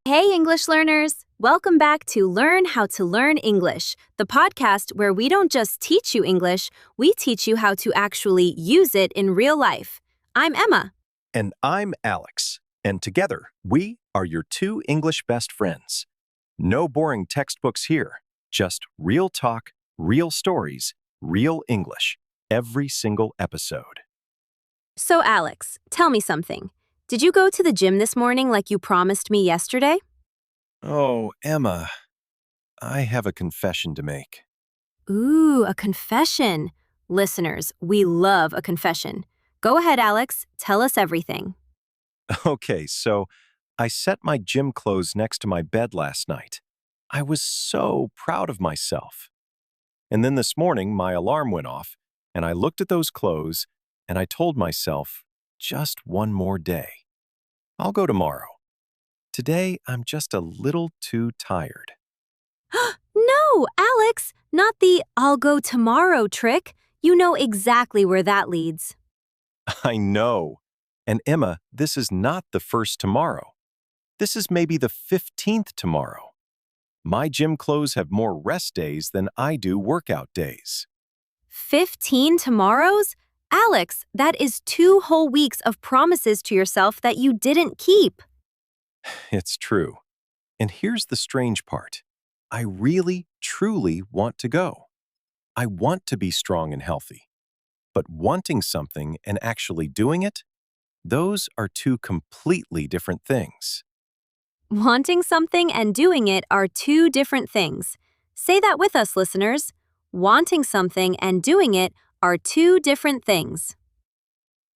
Hey, English learners! Welcome back to Learn How to Learn English, the podcast where we don't just teach you English, we teach you how to actually use it in real life. I'm Emma. And I'm Alex. And together, we are your two English best friends. No boring textbooks here, just real talk, real stories, real English, every single episode. So, Alex, tell me something. Did you go to the gym this morning like you promised me yesterday? Oh, Emma, I have a confession to make. Ooh, a confession. Listeners, we love a confession. Go ahead, Alex. Tell us everything. Okay, so I set my gym clothes next to my bed last night. I was so proud of myself. And then this morning, my alarm went off, and I looked at those clothes, and I told myself, just one more day. I'll go tomorrow. Today, I'm just a little too tired. No, Alex, not the I'll go tomorrow trick. You know exactly where that leads. I know. And Emma, this is not the first tomorrow. This is maybe the 15th tomorrow. My gym clothes have more rest days than I do workout days. 15 tomorrows? Alex, that is 2 whole weeks of promises to yourself that you didn't keep. It's true. And here's the strange part. I really, truly want to go. I want to be strong and healthy. But wanting something and actually doing it, those are two completely different things. Wanting something and doing it are 2 different things. Say that with us, listeners. Wanting something and doing it are 2 different things.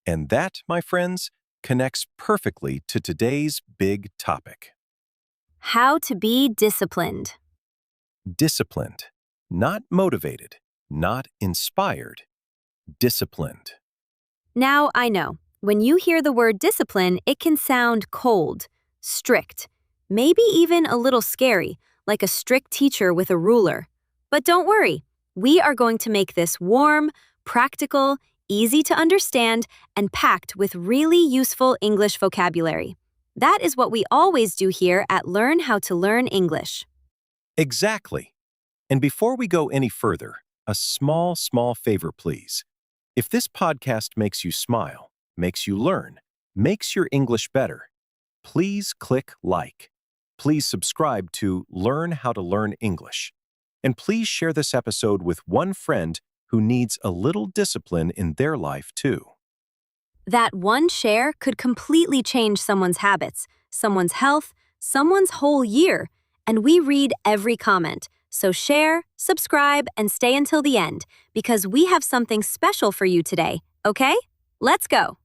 And that, my friends, connects perfectly to today's big topic. How to be disciplined. Disciplined. Not motivated. Not inspired. Disciplined. Now, I know, when you hear the word discipline, it can sound cold, strict, maybe even a little scary, like a strict teacher with a ruler. But don't worry, we are going to make this warm, practical, easy to understand, and packed with really useful English vocabulary. That is what we always do here at Learn How to Learn English. Exactly. And before we go any further, a small favor, please. If this podcast makes you smile, makes you learn, makes your English better, please click like. Please subscribe to Learn How to Learn English. And please share this episode with one friend who needs a little discipline in their life too. That one share could completely change someone's habits, someone's health, someone's whole year. And we read every comment. So share, subscribe, and stay until the end, because we have something special for you today, okay? Let's go.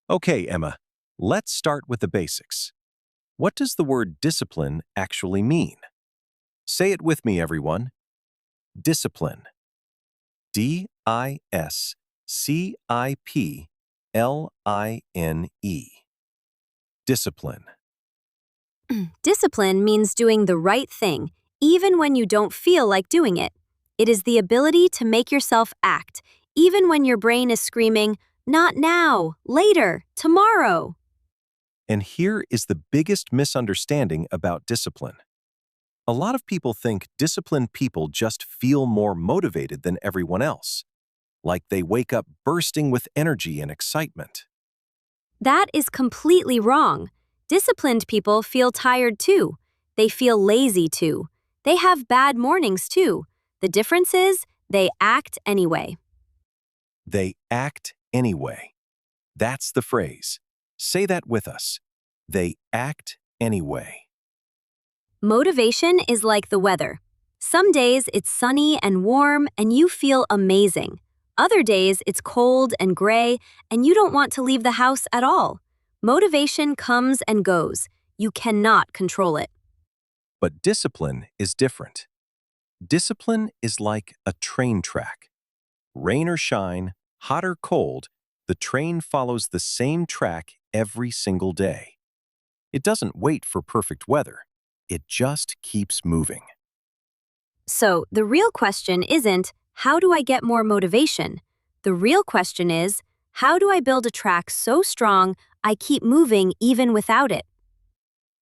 Okay, Emma, let's start with the basics. What does the word discipline actually mean? Say it with me, everyone. Discipline. D-I-S-C-I-P-L-I-N-E. Discipline. Discipline means doing the right thing, even when you don't feel like doing it. It is the ability to make yourself act, even when your brain is screaming, not now, later, tomorrow. And here is the biggest misunderstanding about discipline. A lot of people think disciplined people just feel more motivated than everyone else, like they wake up bursting with energy and excitement. That is completely wrong. Disciplined people feel tired too. They feel lazy too. They have bad mornings too. The difference is they act anyway. They act anyway. That's the phrase. Say that with us. They act anyway. Motivation is like the weather. Some days it's sunny and warm and you feel amazing. Other days it's cold and gray and you don't want to leave the house at all. Motivation comes and goes. You cannot control it. But discipline is different. Discipline is like a train track. Rain or shine, hot or cold, the train follows the same track every single day. It doesn't wait for perfect weather. It just keeps moving. So, the real question isn't, how do I get more motivation? The real question is, how do I build a track so strong I keep moving even without it?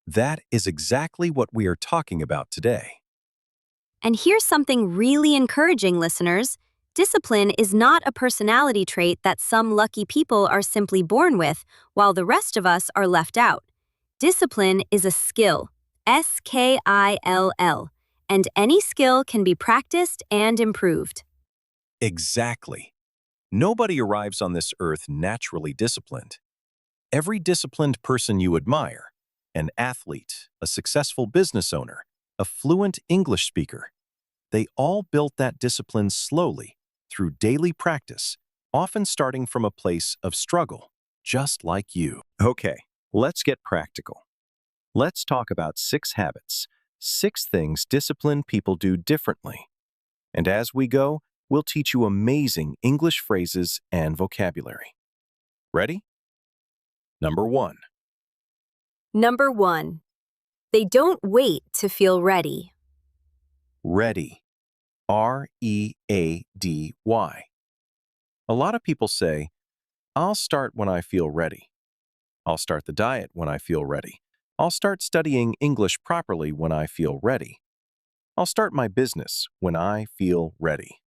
That is exactly what we are talking about today. And here's something really encouraging, listeners. Discipline is not a personality trait that some lucky people are simply born with, while the rest of us are left out. Discipline is a skill, skill, and any skill can be practiced and improved. Exactly. Nobody arrives on this earth naturally disciplined. Every disciplined person you admire, an athlete, a successful business owner, a fluent English speaker, they all built that discipline slowly through daily practice, often starting from a place of struggle, just like you. Okay, let's get practical. Let's talk about 6 habits, 6 things disciplined people do differently. And as we go, we'll teach you amazing English phrases and vocabulary. Ready? Number 1. Number 1. They don't wait to feel ready. Ready. R-E-A-D-Y. A lot of people say, I'll start when I feel ready. I'll start the diet when I feel ready. I'll start studying English properly when I feel ready. I'll start my business when I feel ready.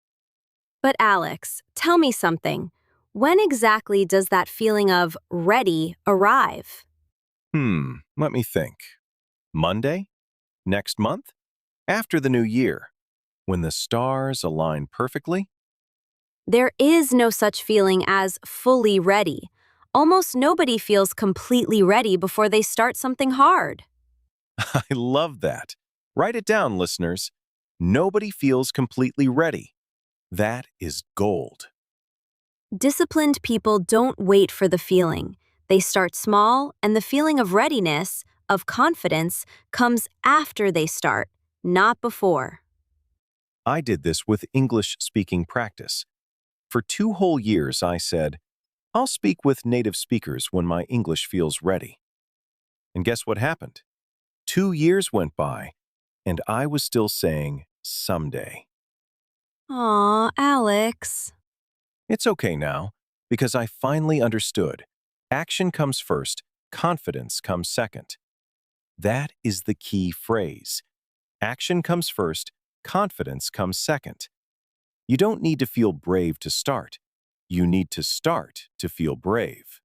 But Alex, tell me something. When exactly does that feeling of ready arrive? Let me think. Monday? Next month? After the new year? When the stars align perfectly? There is no such feeling as fully ready. Almost nobody feels completely ready before they start something hard. I love that. Write it down, listeners. Nobody feels completely ready. That is gold. Disciplined people don't wait for the feeling. They start small, and the feeling of readiness, of confidence, comes after they start, not before. I did this with English speaking practice. For 2 whole years, I said, I'll speak with native speakers when my English feels ready. And guess what happened? 2 years went by, and I was still saying, someday. Aw, Alex. It's okay now, because I finally understood. Action comes first, confidence comes second. That is the key phrase. Action comes first, confidence comes second. You don't need to feel brave to start. You need to start to feel brave.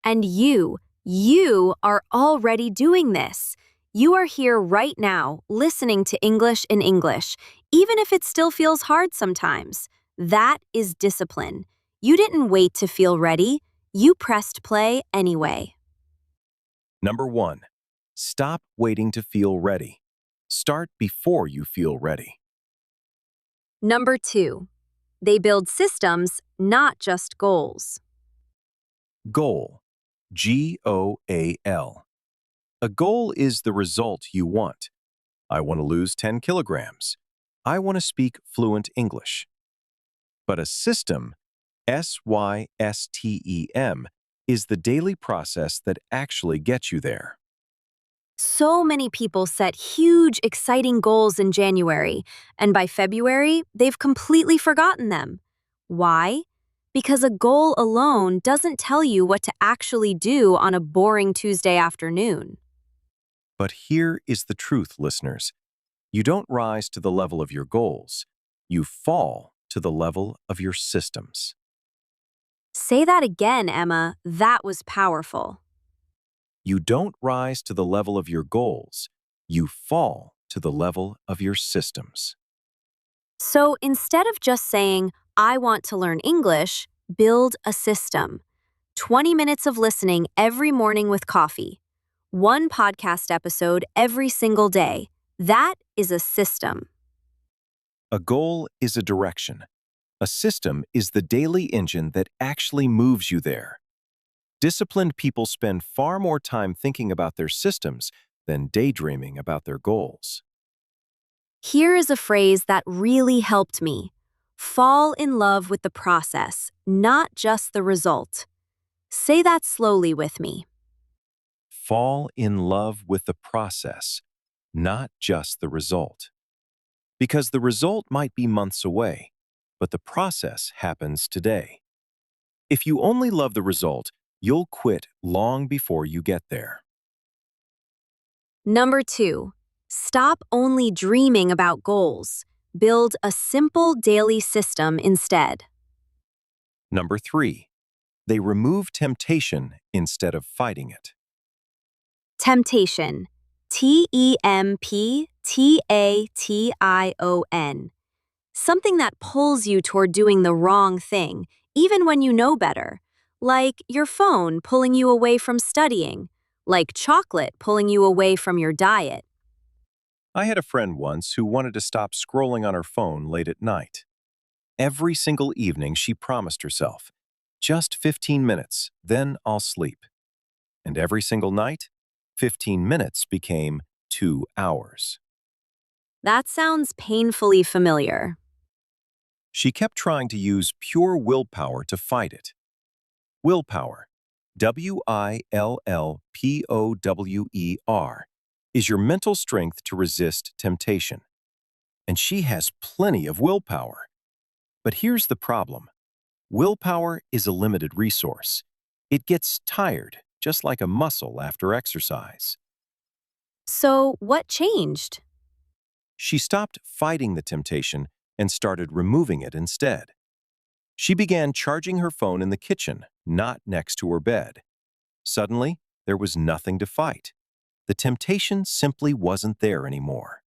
And you are already doing this. You are here right now, listening to English in English, even if it still feels hard sometimes. That is discipline. You didn't wait to feel ready. You pressed play anyway. Number 1. Stop waiting to feel ready. Start before you feel ready. Number 2. They build systems, not just goals. Goal. G-O-A-L. A goal is the result you want. I want to lose 10 kilograms. I want to speak fluent English. But a system, S-Y-S-T-E-M, is the daily process that actually gets you there. So many people set huge, exciting goals in January, and by February, they've completely forgotten them. Why? Because a goal alone doesn't tell you what to actually do on a boring Tuesday afternoon. But here is the truth, listeners. You don't rise to the level of your goals. You fall to the level of your systems. Say that again, Emma. That was powerful. You don't rise to the level of your goals. You fall to the level of your systems. So instead of just saying, I want to learn English, build a system. 20 minutes of listening every morning with coffee. One podcast episode every single day. That is a system. A goal is a direction. A system is the daily engine that actually moves you there. Disciplined people spend far more time thinking about their systems than daydreaming about their goals. Here is a phrase that really helped me. Fall in love with the process, not just the result. Say that slowly with me. Fall in love with the process, not just the result. Because the result might be months away, but the process happens today. If you only love the result, you'll quit long before you get there. Number 2, stop only dreaming about goals. Build a simple daily system instead. Number 3, they remove temptation instead of fighting it. Temptation. Temptation. Something that pulls you toward doing the wrong thing, even when you know better. Like your phone pulling you away from studying. Like chocolate pulling you away from your diet. I had a friend once who wanted to stop scrolling on her phone late at night. Every single evening, she promised herself, just 15 minutes, then I'll sleep. And every single night, 15 minutes became 2 hours. That sounds painfully familiar. She kept trying to use pure willpower to fight it. Willpower, Willpower, is your mental strength to resist temptation. And she has plenty of willpower. But here's the problem. Willpower is a limited resource. It gets tired, just like a muscle after exercise. So, what changed? She stopped fighting the temptation and started removing it instead. She began charging her phone in the kitchen, not next to her bed. Suddenly, there was nothing to fight. The temptation simply wasn't there anymore.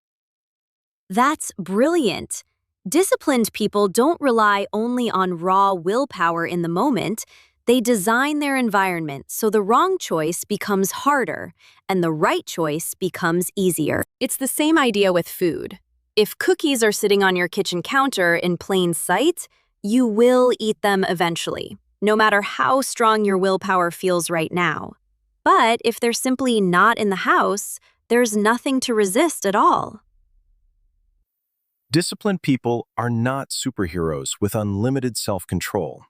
That's brilliant. Disciplined people don't rely only on raw willpower in the moment. They design their environment so the wrong choice becomes harder and the right choice becomes easier. It's the same idea with food. If cookies are sitting on your kitchen counter in plain sight, you will eat them eventually, no matter how strong your willpower feels right now. But if they're simply not in the house, there's nothing to resist at all. Disciplined people are not superheroes with unlimited self-control.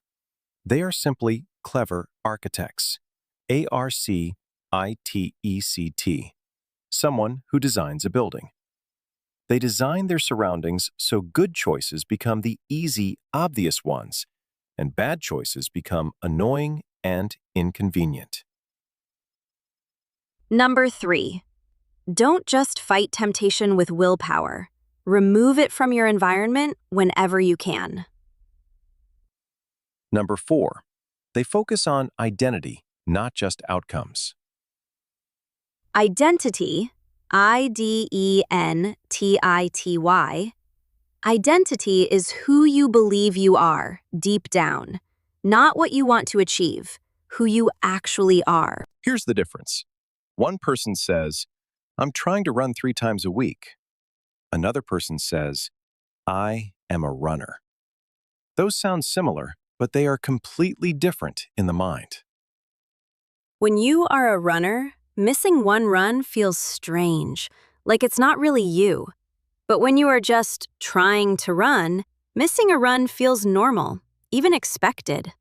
They are simply clever architects. Architect, someone who designs a building. They design their surroundings so good choices become the easy, obvious ones, and bad choices become annoying and inconvenient. Number 3, don't just fight temptation with willpower. Remove it from your environment whenever you can. Number 4, they focus on identity, not just outcomes. Identity, Identity. Identity is who you believe you are, deep down, not what you want to achieve, who you actually are. Here's the difference. One person says, I'm trying to run 3 times a week. Another person says, I am a runner. Those sound similar, but they are completely different in the mind. When you are a runner, missing one run feels strange, like it's not really you. But when you are just trying to run, missing a run feels normal, even expected.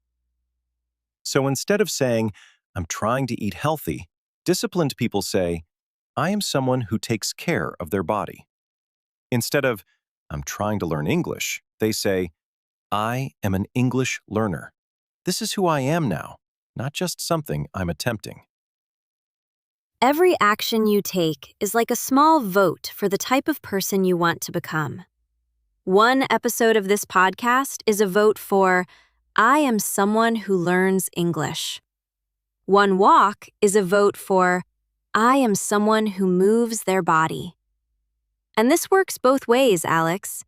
So instead of saying, I'm trying to eat healthy, disciplined people say, I am someone who takes care of their body. Instead of, I'm trying to learn English, they say, I am an English learner. This is who I am now, not just something I'm attempting. Every action you take is like a small vote for the type of person you want to become. One episode of this podcast is a vote for, I am someone who learns English. One walk is a vote for, I am someone who moves their body. And this works both ways, Alex.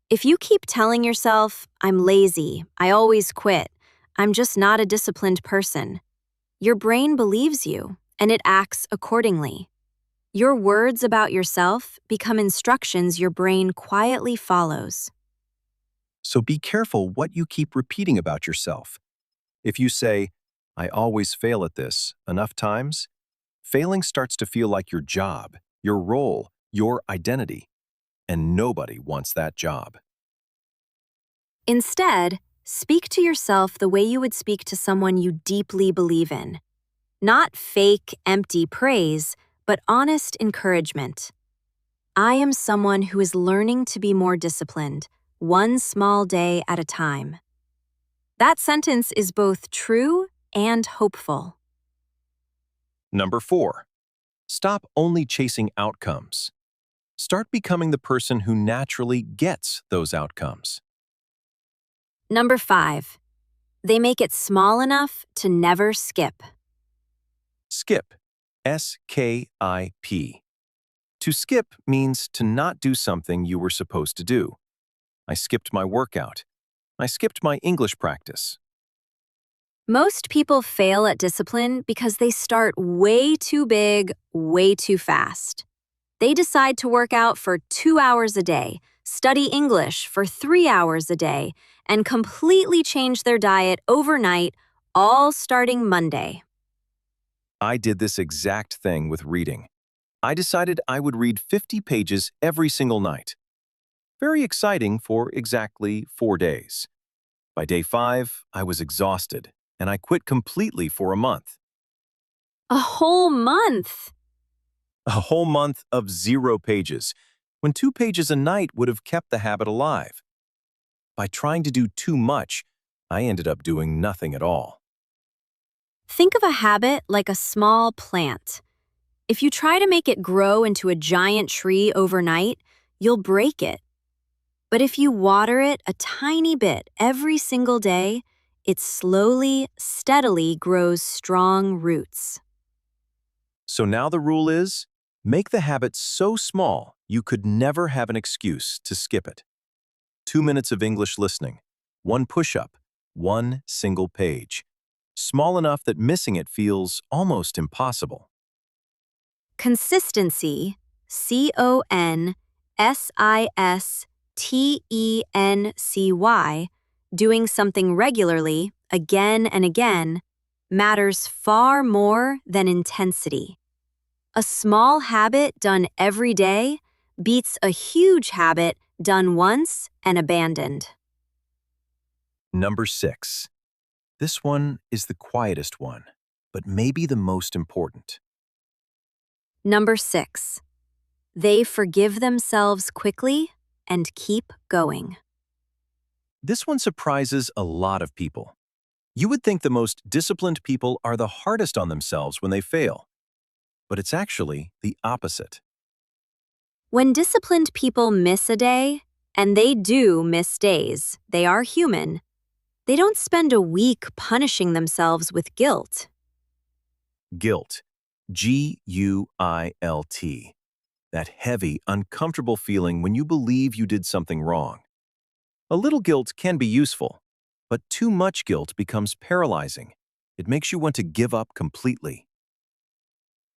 If you keep telling yourself, I'm lazy, I always quit, I'm just not a disciplined person, your brain believes you, and it acts accordingly. Your words about yourself become instructions your brain quietly follows. So be careful what you keep repeating about yourself. If you say, I always fail at this enough times, failing starts to feel like your job, your role, your identity, and nobody wants that job. Instead, speak to yourself the way you would speak to someone you deeply believe in. Not fake, empty praise, but honest encouragement. I am someone who is learning to be more disciplined, one small day at a time. That sentence is both true and hopeful. Number 4, Stop only chasing outcomes. Start becoming the person who naturally gets those outcomes. Number 5. They make it small enough to never skip. Skip. S-K-I-P. To skip means to not do something you were supposed to do. I skipped my workout. I skipped my English practice. Most people fail at discipline because they start way too big, way too fast. They decide to work out for 2 hours a day, study English for 3 hours a day, and completely change their diet overnight, all starting Monday. I did this exact thing with reading. I decided I would read 50 pages every single night. Very exciting for exactly 4 days. By day 5, I was exhausted, and I quit completely for a month. A whole month! A whole month of 0 pages, when 2 pages a night would have kept the habit alive. By trying to do too much, I ended up doing nothing at all. Think of a habit like a small plant. If you try to make it grow into a giant tree overnight, you'll break it. But if you water it a tiny bit every single day, it slowly, steadily grows strong roots. So now the rule is, make the habit so small you could never have an excuse to skip it. 2 minutes of English listening, 1 push-up, 1 single page. Small enough that missing it feels almost impossible. Consistency, Consistency, doing something regularly, again and again, matters far more than intensity. A small habit done every day beats a huge habit done once and abandoned. Number 6. This one is the quietest one, but maybe the most important. Number 6. They forgive themselves quickly and keep going. This one surprises a lot of people. You would think the most disciplined people are the hardest on themselves when they fail, but it's actually the opposite. When disciplined people miss a day, and they do miss days, they are human, they don't spend a week punishing themselves with guilt. Guilt. G-U-I-L-T. That heavy, uncomfortable feeling when you believe you did something wrong. A little guilt can be useful, but too much guilt becomes paralyzing. It makes you want to give up completely.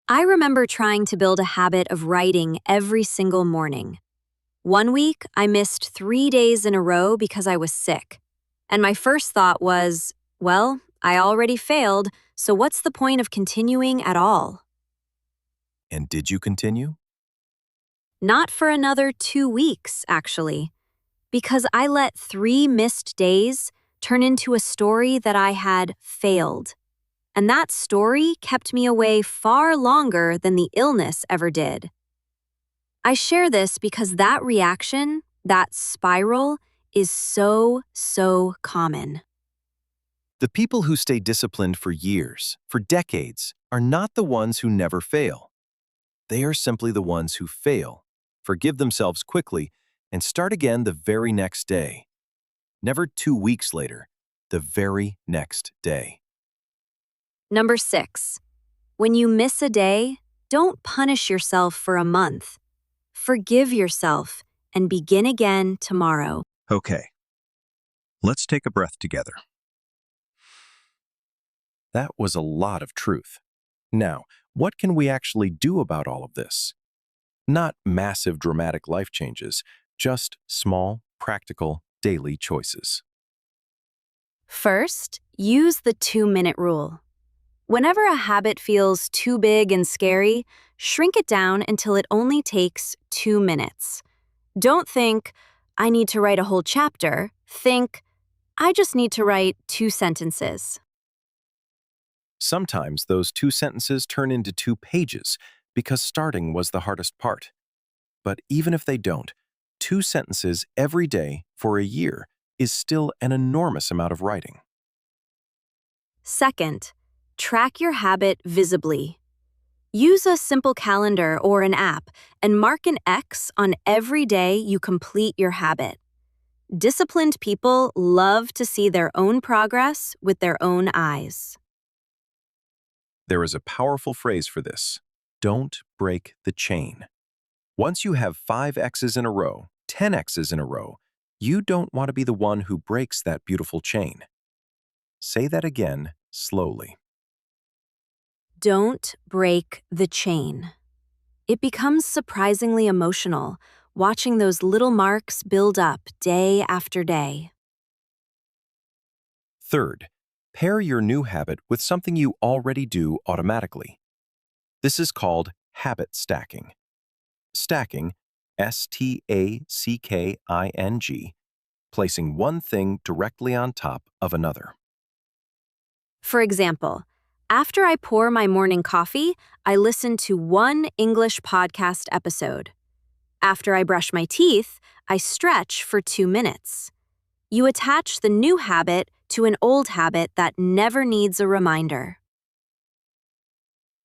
I remember trying to build a habit of writing every single morning. One week, I missed 3 days in a row because I was sick. And my first thought was, well, I already failed, so what's the point of continuing at all? And did you continue? Not for another 2 weeks, actually, because I let 3 missed days turn into a story that I had failed. And that story kept me away far longer than the illness ever did. I share this because that reaction, that spiral, is so common. The people who stay disciplined for years, for decades, are not the ones who never fail. They are simply the ones who fail, forgive themselves quickly, and start again the very next day. Never 2 weeks later, the very next day. Number 6. When you miss a day, don't punish yourself for a month. Forgive yourself and begin again tomorrow. Okay, let's take a breath together. That was a lot of truth. Now, what can we actually do about all of this? Not massive dramatic life changes, just small, practical, daily choices. First, use the 2-minute rule. Whenever a habit feels too big and scary, shrink it down until it only takes 2 minutes. Don't think, I need to write a whole chapter. Think, I just need to write 2 sentences. Sometimes those 2 sentences turn into 2 pages because starting was the hardest part. But even if they don't, 2 sentences every day for a year is still an enormous amount of writing. Second, track your habit visibly. Use a simple calendar or an app and mark an X on every day you complete your habit. Disciplined people love to see their own progress with their own eyes. There is a powerful phrase for this. Don't break the chain. Once you have 5 X's in a row, 10 X's in a row, you don't want to be the one who breaks that beautiful chain. Say that again, slowly. Don't break the chain. It becomes surprisingly emotional, watching those little marks build up day after day. Third, pair your new habit with something you already do automatically. This is called habit stacking. Stacking, S-T-A-C-K-I-N-G, placing one thing directly on top of another. For example, after I pour my morning coffee, I listen to one English podcast episode. After I brush my teeth, I stretch for 2 minutes. You attach the new habit to an old habit that never needs a reminder.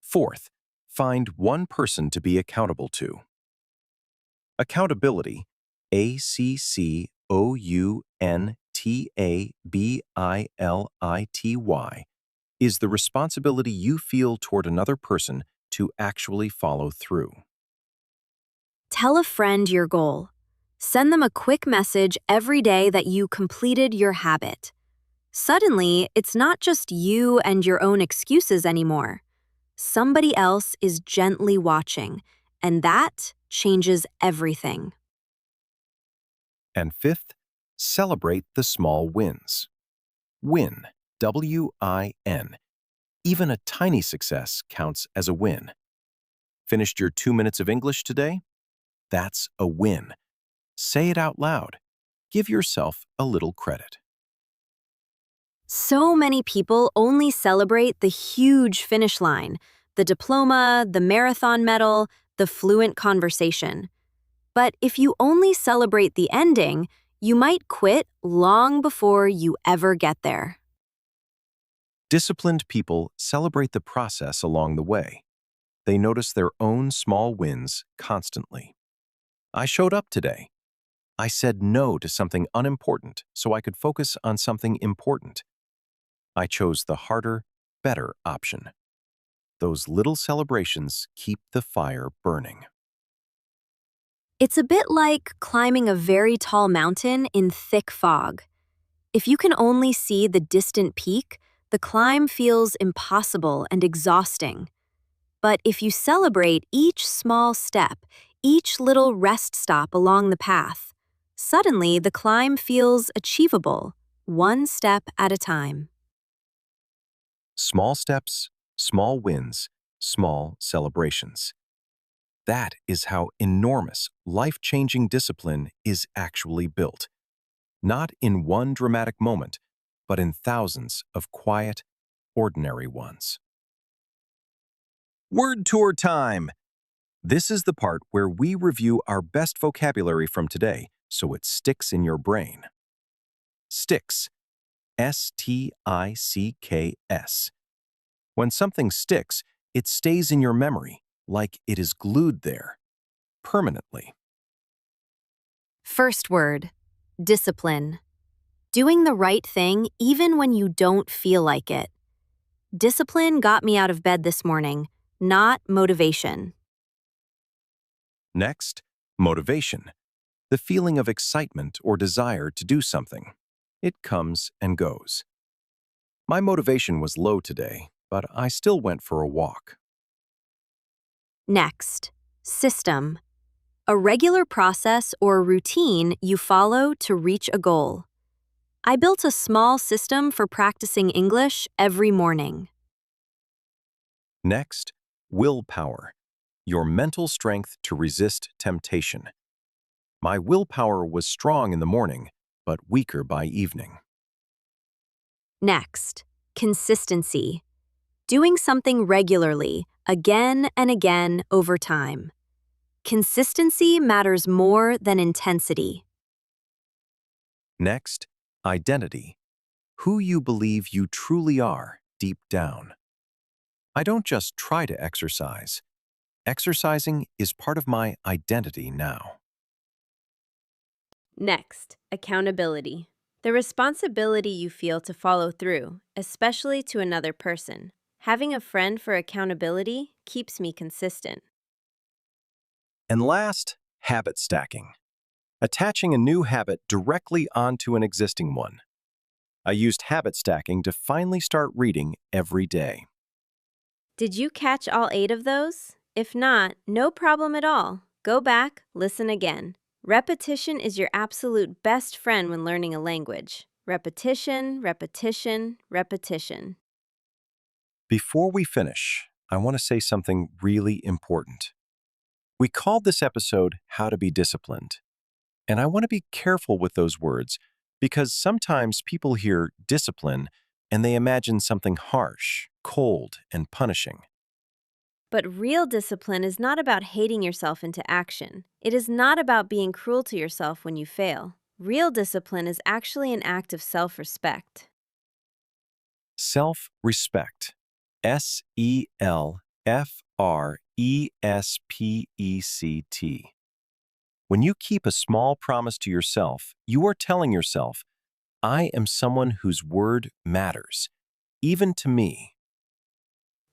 Fourth, find one person to be accountable to. Accountability, ACCOUNTABILITY, is the responsibility you feel toward another person to actually follow through. Tell a friend your goal. Send them a quick message every day that you completed your habit. Suddenly, it's not just you and your own excuses anymore. Somebody else is gently watching, and that changes everything. And fifth, celebrate the small wins. Win, W-I-N. Even a tiny success counts as a win. Finished your 2 minutes of English today? That's a win. Say it out loud. Give yourself a little credit. So many people only celebrate the huge finish line, the diploma, the marathon medal, the fluent conversation. But if you only celebrate the ending, you might quit long before you ever get there. Disciplined people celebrate the process along the way. They notice their own small wins constantly. I showed up today. I said no to something unimportant so I could focus on something important. I chose the harder, better option. Those little celebrations keep the fire burning. It's a bit like climbing a very tall mountain in thick fog. If you can only see the distant peak, the climb feels impossible and exhausting. But if you celebrate each small step, each little rest stop along the path, suddenly the climb feels achievable, one step at a time. Small steps, small wins, small celebrations. That is how enormous, life-changing discipline is actually built. Not in one dramatic moment, but in thousands of quiet, ordinary ones. Word tour time! This is the part where we review our best vocabulary from today so it sticks in your brain. Sticks. S-T-I-C-K-S. When something sticks, it stays in your memory, like it is glued there, permanently. First word, discipline. Doing the right thing even when you don't feel like it. Discipline got me out of bed this morning, not motivation. Next, motivation. The feeling of excitement or desire to do something. It comes and goes. My motivation was low today, but I still went for a walk. Next, system. A regular process or routine you follow to reach a goal. I built a small system for practicing English every morning. Next, willpower. Your mental strength to resist temptation. My willpower was strong in the morning, but weaker by evening. Next, consistency. Doing something regularly, again and again over time. Consistency matters more than intensity. Next, identity. Who you believe you truly are deep down. I don't just try to exercise. Exercising is part of my identity now. Next, accountability. The responsibility you feel to follow through, especially to another person. Having a friend for accountability keeps me consistent. And last, habit stacking. Attaching a new habit directly onto an existing one. I used habit stacking to finally start reading every day. Did you catch all 8 of those? If not, no problem at all. Go back, listen again. Repetition is your absolute best friend when learning a language. Repetition, repetition, repetition. Before we finish, I want to say something really important. We called this episode How to Be Disciplined. And I want to be careful with those words because sometimes people hear discipline and they imagine something harsh, cold, and punishing. But real discipline is not about hating yourself into action. It is not about being cruel to yourself when you fail. Real discipline is actually an act of self-respect. Self-respect. Selfrespect. When you keep a small promise to yourself, you are telling yourself, I am someone whose word matters, even to me.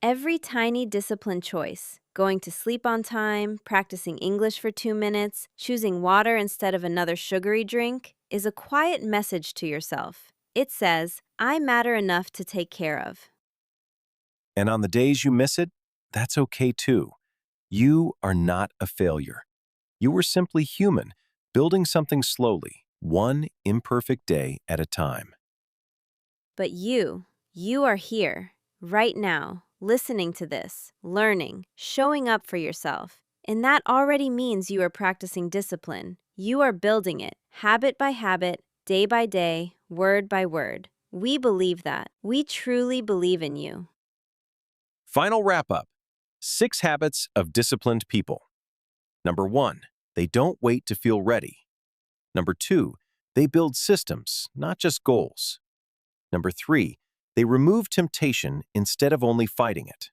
Every tiny discipline choice, going to sleep on time, practicing English for 2 minutes, choosing water instead of another sugary drink, is a quiet message to yourself. It says, I matter enough to take care of. And on the days you miss it, that's okay too. You are not a failure. You are simply human, building something slowly, one imperfect day at a time. But you are here, right now, listening to this, learning, showing up for yourself. And that already means you are practicing discipline. You are building it, habit by habit, day by day, word by word. We believe that. We truly believe in you. Final wrap-up. 6 habits of disciplined people. Number 1, they don't wait to feel ready. Number 2, they build systems, not just goals. Number 3, they remove temptation instead of only fighting it.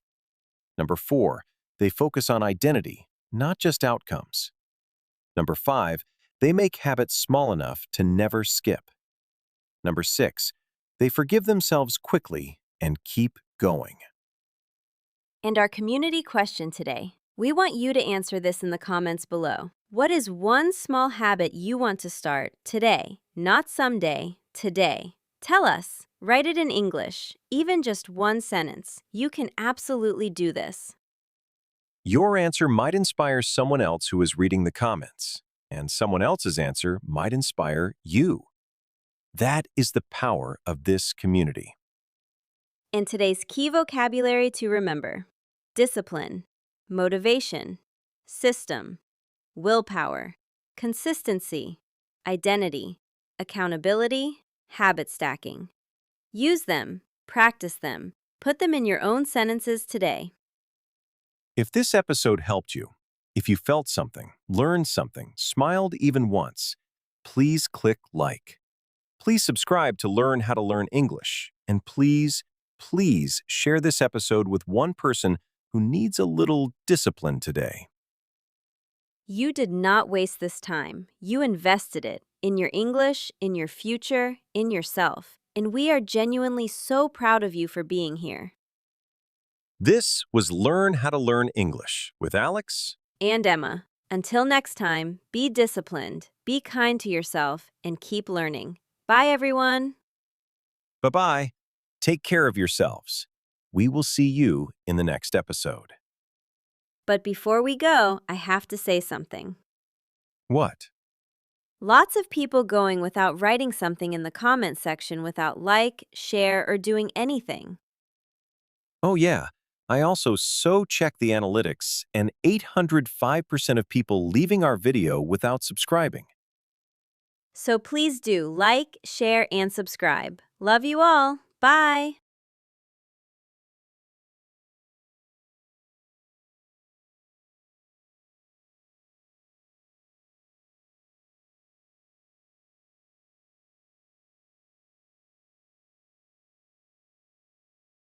Number 4, they focus on identity, not just outcomes. Number 5, they make habits small enough to never skip. Number 6, they forgive themselves quickly and keep going. And our community question today. We want you to answer this in the comments below. What is one small habit you want to start today, not someday, today? Tell us. Write it in English, even just one sentence. You can absolutely do this. Your answer might inspire someone else who is reading the comments, and someone else's answer might inspire you. That is the power of this community. And today's key vocabulary to remember: discipline, motivation, system, willpower, consistency, identity, accountability, habit stacking. Use them, practice them, put them in your own sentences today. If this episode helped you, if you felt something, learned something, smiled even once, please click like. Please subscribe to learn how to learn English, and please share this episode with one person who needs a little discipline today. You did not waste this time. You invested it in your English, in your future, in yourself. And we are genuinely so proud of you for being here. This was Learn How to Learn English with Alex And Emma. Until next time, be disciplined, be kind to yourself, and keep learning. Bye, everyone. Bye-bye. Take care of yourselves. We will see you in the next episode. But before we go, I have to say something. What? Lots of people going without writing something in the comment section without like, share, or doing anything. Oh yeah, I also check the analytics and 805% of people leaving our video without subscribing. So please do like, share, and subscribe. Love you all. Bye.